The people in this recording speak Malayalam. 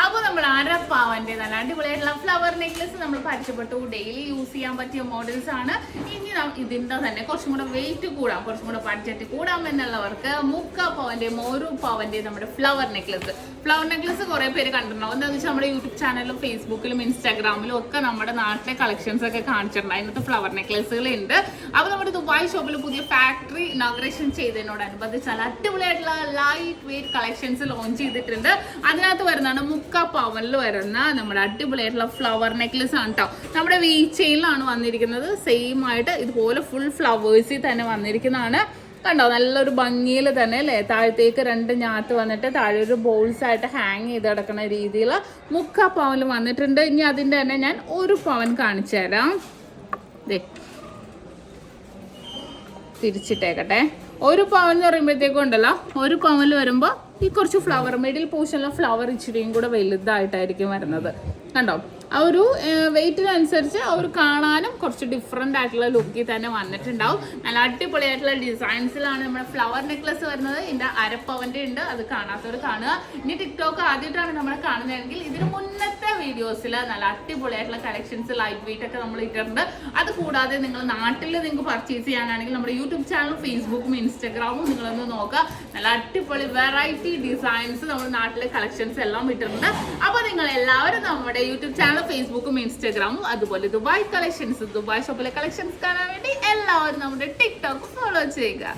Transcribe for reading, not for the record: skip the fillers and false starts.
അപ്പോൾ നമ്മൾ അരപ്പാവൻ്റെ നല്ല അടിപൊളിയായിട്ടുള്ള ഫ്ലവർ നെക്ലസ് നമ്മൾ പരിചയപ്പെട്ടു. ഡെയിലി യൂസ് ചെയ്യാൻ പറ്റിയ മോഡൽസ് ആണ്. ഇനി ഇതിൻ്റെ തന്നെ കുറച്ചും കൂടെ വെയിറ്റ് കൂടാം, കുറച്ചും കൂടെ ബഡ്ജറ്റ് കൂടാം എന്നുള്ളവർക്ക് 3/4 പവൻ്റെയും 1 പവൻ്റെയും നമ്മുടെ ഫ്ലവർ നെക്ലസ് കുറേ പേര് കണ്ടിട്ടുണ്ടാവും. എന്താണെന്ന് വെച്ചാൽ നമ്മുടെ യൂട്യൂബ് ചാനലിലും ഫേസ്ബുക്കിലും ഇൻസ്റ്റാഗ്രാമിലും ഒക്കെ നമ്മുടെ നാട്ടിലെ കളക്ഷൻസ് ഒക്കെ കാണിച്ചിട്ടുണ്ട്. അതിനകത്ത് ഫ്ലവർ നെക്ലസുകളുണ്ട്. അപ്പോൾ നമ്മുടെ ദുബായ് ഷോപ്പിൽ പുതിയ ഫാക്ടറി ഇനോഗ്രേഷൻ ചെയ്തതിനോടനുബന്ധിച്ച് നല്ല അടിപൊളിയായിട്ടുള്ള ലൈറ്റ് വെയിറ്റ് കളക്ഷൻസ് ലോഞ്ച് ചെയ്തിട്ടുണ്ട്. അതിനകത്ത് വരുന്നതാണ് 3/4 പവനിൽ വരുന്ന നമ്മുടെ അടിപൊളിയായിട്ടുള്ള ഫ്ലവർ നെക്ലസ് ആണ് കേട്ടോ. നമ്മുടെ വി ചെയിനിലാണ് വന്നിരിക്കുന്നത്. സെയിം ആയിട്ട് ഇതുപോലെ ഫുൾ ഫ്ലവേഴ്സിൽ തന്നെ വന്നിരിക്കുന്നതാണ്. കണ്ടോ, നല്ലൊരു ഭംഗിയിൽ തന്നെ അല്ലേ. താഴത്തേക്ക് 2 ഞാത്ത് വന്നിട്ട് താഴെ ഒരു ബോൾസ് ആയിട്ട് ഹാങ് ചെയ്ത് കിടക്കുന്ന രീതിയിൽ 3/4 പവനിൽ വന്നിട്ടുണ്ട്. ഇനി അതിൻ്റെ തന്നെ ഞാൻ 1 പവൻ കാണിച്ചു തരാം. തിരിച്ചിട്ടേക്കട്ടെ. 1 പവൻ എന്ന് പറയുമ്പോഴത്തേക്കും ഉണ്ടല്ലോ, 1 പവനിൽ വരുമ്പോൾ ഈ കുറച്ച് ഫ്ലവർ മിഡിൽ പോർഷനിലെ ഫ്ലവർ ഇച്ചിരിയും കൂടെ വലുതായിട്ടായിരിക്കും വരുന്നത്. കണ്ടോ, ആ ഒരു വെയിറ്റിനനുസരിച്ച് അവർ കാണാനും കുറച്ച് ഡിഫറെൻ്റ് ആയിട്ടുള്ള ലുക്കിൽ തന്നെ വന്നിട്ടുണ്ടാവും. നല്ല അടിപൊളിയായിട്ടുള്ള ഡിസൈൻസിലാണ് നമ്മുടെ ഫ്ലവർ നെക്ലസ് വരുന്നത്. ഇതിൻ്റെ അരപ്പവൻ്റെ ഉണ്ട്, അത് കാണാത്തവർ കാണുക. ഇനി ടിക്ടോക്ക് ആദ്യമായിട്ടാണ് നമ്മൾ കാണുന്നതെങ്കിൽ ഇതിന് മുന്നത്തെ വീഡിയോസിൽ നല്ല അടിപൊളിയായിട്ടുള്ള കളക്ഷൻസ് ലൈറ്റ് വെയിറ്റ് ഒക്കെ നമ്മൾ ഇട്ടിട്ടുണ്ട്. അത് കൂടാതെ നിങ്ങൾ നാട്ടിൽ നിങ്ങൾക്ക് പർച്ചേസ് ചെയ്യാനാണെങ്കിൽ നമ്മുടെ യൂട്യൂബ് ചാനലും ഫേസ്ബുക്കും ഇൻസ്റ്റാഗ്രാമും നിങ്ങളൊന്ന് നോക്കുക. നല്ല അടിപൊളി വെറൈറ്റി ഡിസൈൻസ് നമ്മുടെ നാട്ടിലെ കളക്ഷൻസ് എല്ലാം ഇട്ടിട്ടുണ്ട്. അപ്പോൾ നിങ്ങൾ എല്ലാവരും നമ്മുടെ യൂട്യൂബ് ചാനൽ ഫേസ്ബുക്കും ഇൻസ്റ്റാഗ്രാമും അതുപോലെ ദുബായ് കളക്ഷൻസ്, ദുബായ് ഷോപ്പിലെ കളക്ഷൻസ് കാണാൻ വേണ്ടി എല്ലാവരും നമ്മുടെ ടിക്ടോക്ക് ഫോളോ ചെയ്യുക.